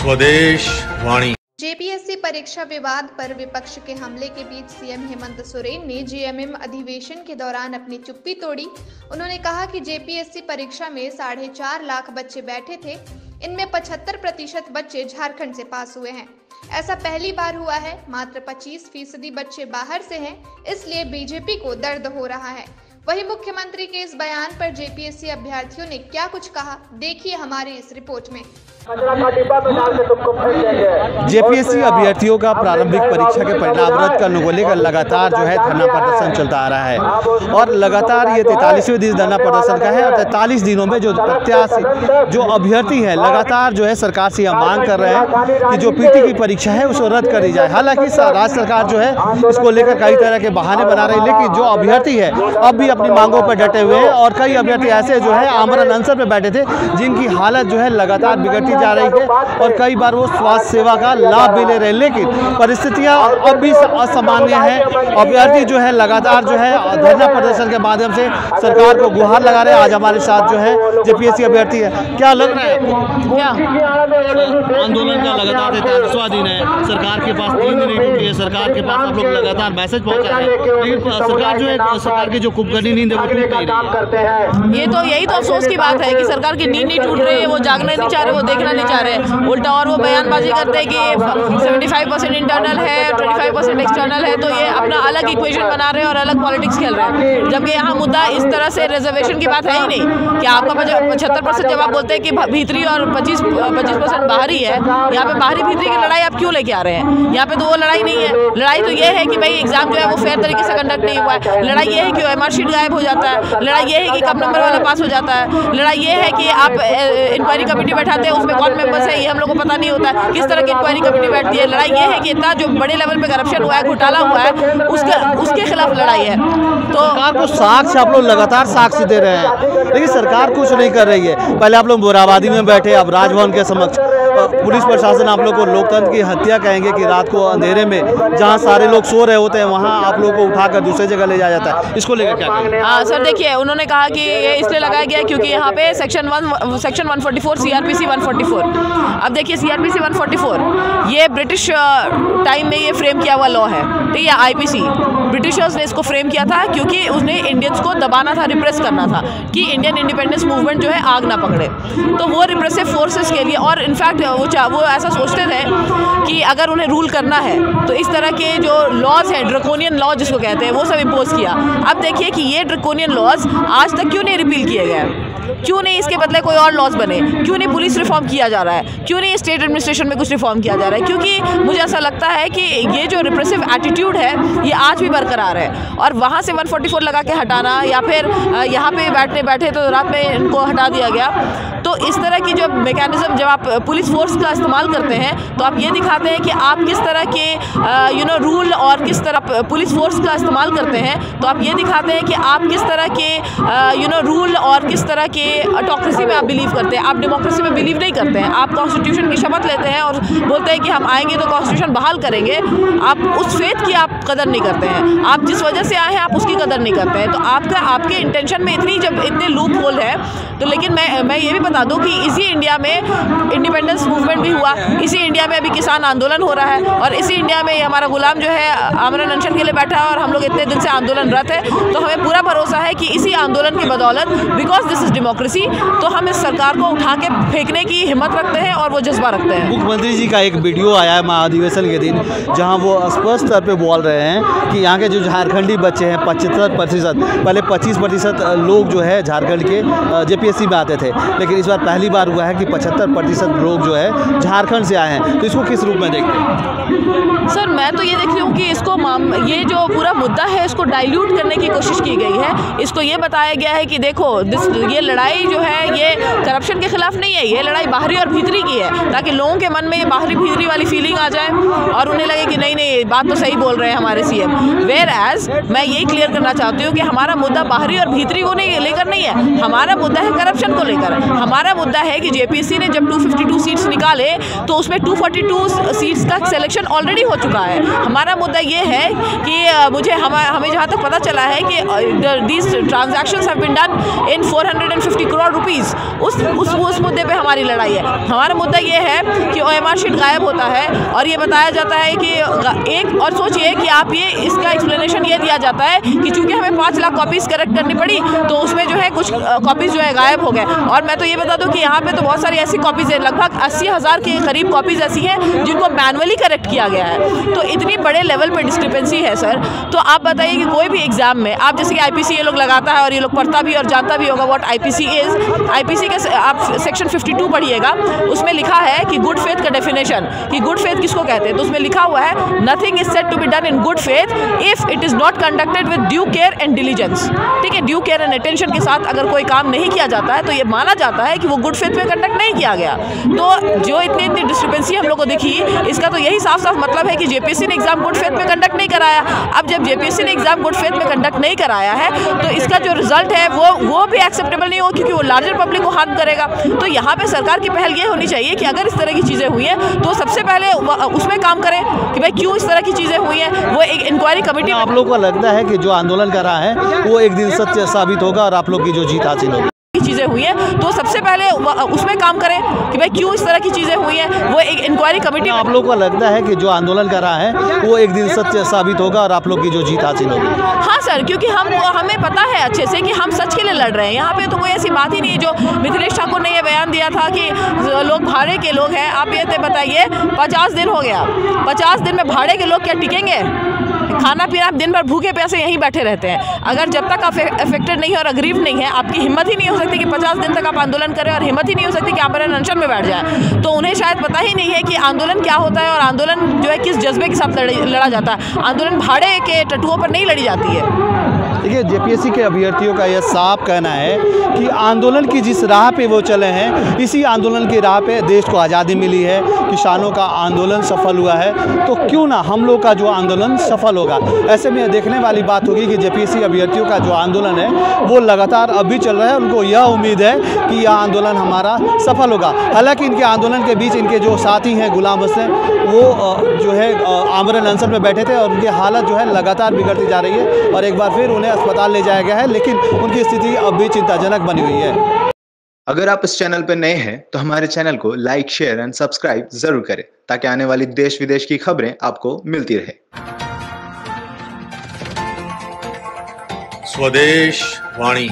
स्वदेश वाणी। जेपीएससी परीक्षा विवाद पर विपक्ष के हमले के बीच सीएम हेमंत सोरेन ने जेएमएम अधिवेशन के दौरान अपनी चुप्पी तोड़ी। उन्होंने कहा कि जेपीएससी परीक्षा में 4.5 लाख बच्चे बैठे थे, इनमें 75% बच्चे झारखंड से पास हुए हैं। ऐसा पहली बार हुआ है। मात्र 25% बच्चे बाहर से हैं, इसलिए बीजेपी को दर्द हो रहा है। वहीं मुख्यमंत्री के इस बयान पर जेपीएससी अभ्यर्थियों ने क्या कुछ कहा, देखिए हमारी इस रिपोर्ट में। जेपीएससी अभ्यर्थियों का प्रारंभिक परीक्षा के परिणाम रद्द करने को लेकर लगातार जो है धरना प्रदर्शन चलता आ रहा है और लगातार ये 43वें दिन धरना प्रदर्शन का है और 43 दिनों में जो प्रत्याशी जो अभ्यर्थी है लगातार जो है सरकार से यह मांग कर रहे हैं कि जो पीटी की परीक्षा है उसको रद्द कर दी जाए। हालांकि राज्य सरकार जो है इसको लेकर कई तरह के बहाने बना रही है, लेकिन जो अभ्यर्थी है अब भी अपनी मांगों पर डटे हुए हैं और कई अभ्यर्थी ऐसे जो है आमरण अनशन पर बैठे थे जिनकी हालत जो है लगातार बिगड़ती जा रही है और कई बार वो स्वास्थ्य सेवा का लाभ भी ले रहे हैं, लेकिन परिस्थितियां अब भी असामान्य हैं। अभ्यर्थी जो है लगातार जो है धरना प्रदर्शन के माध्यम से सरकार को गुहार लगा रहे हैं। आज हमारे साथ जो है जेपीएससी अभ्यर्थी है, क्या लग रहा है आंदोलन का लगातार 43वां दिन है, सरकार के पास नींद नहीं टूटी है, सरकार के पास आप लोग लगातार मैसेज पहुंचा है, लेकिन सरकार जो है सरकार की जो कुंभकर्णी नींद है वो टूट नहीं रही है। ये तो यही तो अफसोस की बात है कि सरकार की नींद नहीं टूट रही है, वो जागना नहीं चाह रहे, वो देखना नहीं चाह रहे, उल्टा और वो बयानबाजी करते हैं कि 75% इंटरनल है, 25% एक्सटर्नल है, तो ये अपना अलग इक्वेशन बना रहे हैं और अलग पॉलिटिक्स खेल रहे हैं। जबकि यहाँ मुद्दा इस तरह से रिजर्वेशन की बात है ही नहीं कि आपका 75% जब आप बोलते हैं कि भीतरी और 25% बाहरी है, यहाँ पे बाहरी भीतरी की लड़ाई आप क्यों लेके आ रहे हैं? यहाँ पे तो वो लड़ाई नहीं है। लड़ाई तो ये है कि भाई एग्जाम जो है वो फेयर तरीके से कंडक्ट नहीं हुआ है। लड़ाई ये है कि एमआर शीट गायब हो जाता है। लड़ाई ये है कि कम नंबर वाला पास हो जाता है। लड़ाई ये है कि आप इंक्वायरी कमेटी बैठाते हैं, उसमें कौन मेंबर्स है ये हम लोग को पता नहीं होता है, किस तरह की इंक्वायरी कमेटी बैठती है। लड़ाई ये है कि इतना जो बड़े लेवल पे करप्शन हुआ है, घोटाला हुआ है, उसके खिलाफ लड़ाई है। तो सरकार को साक्ष्य आप लोग लगातार साक्ष्य दे रहे हैं, लेकिन सरकार कुछ नहीं कर रही है। पहले आप लोग मोराबादी में बैठे, अब राजभवन के समक्ष पुलिस प्रशासन आप लोग को लोकतंत्र की हत्या कहेंगे कि रात को अंधेरे में जहां सारे लोग सो रहे होते हैं वहां आप लोग को उठाकर दूसरे जगह ले जाया जाता है, इसको लेकर क्या कहेंगे? सर देखिए, उन्होंने कहा कि ये इसलिए लगाया गया क्योंकि यहाँ पे सेक्शन 144 सीआरपीसी 144। अब देखिए सीआरपीसी 144 ये ब्रिटिश टाइम में ये फ्रेम किया हुआ लॉ है, ठीक है। आईपीसी ब्रिटिशर्स ने इसको फ्रेम किया था क्योंकि उसने इंडियंस को दबाना था, रिप्रेस करना था कि इंडियन इंडिपेंडेंस मूवमेंट जो है आग ना पकड़े। तो वो रिप्रेसिव फोर्सेस के लिए, और इनफैक्ट वो ऐसा सोचते थे कि अगर उन्हें रूल करना है तो इस तरह के जो लॉज हैं, ड्रैकोनियन लॉ जिसको कहते हैं, वो सब इम्पोज किया। अब देखिए कि ये ड्रैकोनियन लॉज आज तक क्यों नहीं रिपील किए गए, क्यों नहीं इसके बदले कोई और लॉज बने, क्यों नहीं पुलिस रिफॉर्म किया जा रहा है, क्यों नहीं स्टेट एडमिनिस्ट्रेशन में कुछ रिफॉर्म किया जा रहा है? क्योंकि मुझे ऐसा लगता है कि ये जो रिप्रेसिव एटीट्यूड है ये आज भी बरकरार है और वहाँ से 144 लगा के हटाना या फिर यहाँ पे बैठे तो रात में इनको हटा दिया गया। तो इस तरह की जो मैकेनिज्म जब आप पुलिस फोर्स का इस्तेमाल करते हैं तो आप ये दिखाते हैं कि आप किस तरह के रूल और किस तरह पुलिस फोर्स का इस्तेमाल करते हैं, तो आप ये दिखाते हैं कि आप किस तरह के रूल और किस तरह के ऑटोक्रेसी में आप बिलीव करते हैं। आप डेमोक्रेसी में बिलीव नहीं करते हैं। आप कॉन्स्टिट्यूशन की शपथ लेते हैं और बोलते हैं कि हम आएंगे तो कॉन्स्टिट्यूशन बहाल करेंगे। आप उस फेथ की आप कदर नहीं करते हैं। आप जिस वजह से आए हैं आप उसकी कदर नहीं करते हैं। तो आपके इंटेंशन में इतने लूप होल है। तो लेकिन मैं ये भी बता दूं कि इसी इंडिया में इंडिपेंडेंस मूवमेंट भी हुआ, इसी इंडिया में अभी किसान आंदोलन हो रहा है और इसी इंडिया में हमारा गुलाम जो है आमरण अनशन के लिए बैठा है और हम लोग इतने दिन से आंदोलनरत है। तो हमें पूरा भरोसा है कि इसी आंदोलन की बदौलत, बिकॉज दिस इज डेमोक्रेसी, तो हम इस सरकार को उठा के फेंकने की हिम्मत रखते हैं और वो जज्बा रखते हैं। मुख्यमंत्री जी का एक वीडियो आया है महाधिवेशन के दिन जहां वो स्पष्ट तौर पे बोल रहे हैं कि यहाँ के जो झारखंडी बच्चे हैं 75%, पहले 25% लोग जो है झारखंड के जेपीएससी में आते थे, लेकिन इस बार पहली बार हुआ है कि 75% लोग जो है झारखंड से आए हैं। तो इसको किस रूप में देखते हैं? सर मैं तो ये देख रही हूँ कि इसको ये जो पूरा मुद्दा है इसको डाइल्यूट करने की कोशिश की गई है। इसको ये बताया गया है कि देखो ये लड़ाई जो है ये करप्शन के खिलाफ नहीं है, ये लड़ाई बाहरी और भीतरी की है, ताकि लोगों के मन में ये बाहरी भीतरी वाली फीलिंग आ जाए और उन्हें लगे कि नहीं बात तो सही बोल रहे हैं हमारे सीएम। वेयर एज मैं यही क्लियर करना चाहती हूँ कि हमारा मुद्दा बाहरी और भीतरी को लेकर नहीं है, हमारा मुद्दा है करप्शन को लेकर। हमारा मुद्दा है कि जेपीएससी ने जब 252 सीट्स निकाले तो उसमें 242 सीट्स का सिलेक्शन ऑलरेडी हो चुका है। हमारा मुद्दा ये है कि हमें जहाँ तक पता चला है कि these transactions have been done in 450 crore rupees. उस मुद्दे पे हमारी लड़ाई है। हमारा मुद्दा ये है कि OMR शीट गायब होता है और ये बताया जाता है कि एक और सोचिए कि आप ये इसका एक्सप्लेनेशन ये दिया जाता है कि चूंकि हमें 5 लाख कॉपीज़ करेक्ट करनी पड़ी तो उसमें जो है कुछ कॉपीज़ जो है गायब हो गए। और मैं तो ये बता दूं कि यहाँ पे तो बहुत सारी ऐसी कॉपीज़ है, लगभग 80,000 के करीब कॉपीज़ ऐसी हैं जिनको मैनुअली करेक्ट किया गया है। तो इतनी बड़े लेवल पर डिस्क्रिपेंसी है सर। तो आप बताइए कि कोई भी एग्जाम में आप जैसे कि IPC ये लोग लगाता है और ये लोग पढ़ता भी और जानता भी होगा व्हाट IPC इज। IPC के आप सेक्शन 52 पढ़िएगा, उसमें लिखा है कि गुड फेथ का डेफिनेशन, कि गुड फेथ किसको कहते हैं। तो उसमें लिखा हुआ है nothing is said to be done in good faith if it is not conducted with due care and diligence. ठीक है, ड्यू केयर एंड अटेंशन के साथ अगर कोई काम नहीं किया जाता है तो ये माना जाता है कि वो गुड फेथ में कंडक्ट नहीं किया गया। तो जो इतनी डिस्क्रिपेंसी हम लोग को दिखी, इसका तो यही साफ साफ मतलब है कि JPSC ने एग्जाम गुड फेथ में कंडक्ट नहीं कराया। अब जब JPSC ने एग्जाम गुड फेथ में कंडक्ट नहीं कराया है तो इसका जो रिजल्ट है वो भी एक्सेप्टेबल नहीं हो, क्योंकि वो लार्जर पब्लिक को हार्म करेगा। तो यहाँ पे सरकार की पहल ये होनी चाहिए कि अगर इस तरह की चीज़ें हुई हैं तो सबसे पहले उसमें काम करें कि भाई क्यों इस तरह की चीज़ें हुई हैं, वो एक इंक्वायरी कमेटी। आप लोगों को लगता है कि जो आंदोलन कर रहा है वो एक दिन सत्य साबित होगा और आप लोग की जो जीत हासिल होगी? चीज़ें हुई हैं तो सबसे पहले उसमें काम करें कि भाई क्यों इस तरह की चीज़ें हुई हैं, वो एक इंक्वायरी कमेटी। आप लोगों को लगता है कि जो आंदोलन कर रहा है वो एक दिन सत्य साबित होगा और आप लोग की जो जीत हासिल होगी? हाँ सर, क्योंकि हमें पता है अच्छे से कि हम सच के लिए लड़ रहे हैं। यहाँ पे तो कोई ऐसी बात ही नहीं है। जो मिथिलेश ठाकुर ने ये बयान दिया था कि लोग भाड़े के लोग हैं, आप ये बताइए 50 दिन हो गया, 50 दिन में भाड़े के लोग क्या टिकेंगे? खाना पीना आप दिन भर भूखे प्यासे यहीं बैठे रहते हैं। अगर जब तक आप अफेक्टेड नहीं है और अग्रीव नहीं है, आपकी हिम्मत ही नहीं हो सकती कि 50 दिन तक आप आंदोलन करें, और हिम्मत ही नहीं हो सकती कि आप अनशन में बैठ जाए। तो उन्हें शायद पता ही नहीं है कि आंदोलन क्या होता है और आंदोलन जो है किस जज्बे के साथ लड़ा जाता है। आंदोलन भाड़े के टटुओं पर नहीं लड़ी जाती है। देखिए, JPSC के अभ्यर्थियों का यह साफ कहना है कि आंदोलन की जिस राह पे वो चले हैं, इसी आंदोलन की राह पे देश को आज़ादी मिली है, किसानों का आंदोलन सफल हुआ है, तो क्यों ना हम लोग का जो आंदोलन सफल होगा। ऐसे में देखने वाली बात होगी कि JPSC अभ्यर्थियों का जो आंदोलन है वो लगातार अब भी चल रहा है। उनको यह उम्मीद है कि यह आंदोलन हमारा सफल होगा। हालांकि इनके आंदोलन के बीच इनके जो साथी हैं गुलाम हसन, वो जो है आमरण अनशन में बैठे थे और उनकी हालत जो है लगातार बिगड़ती जा रही है और एक बार फिर उन्हें अस्पताल ले जाया गया है, लेकिन उनकी स्थिति अब भी चिंताजनक बनी हुई है। अगर आप इस चैनल पर नए हैं तो हमारे चैनल को लाइक, शेयर एंड सब्सक्राइब जरूर करें ताकि आने वाली देश विदेश की खबरें आपको मिलती रहे। स्वदेश वाणी।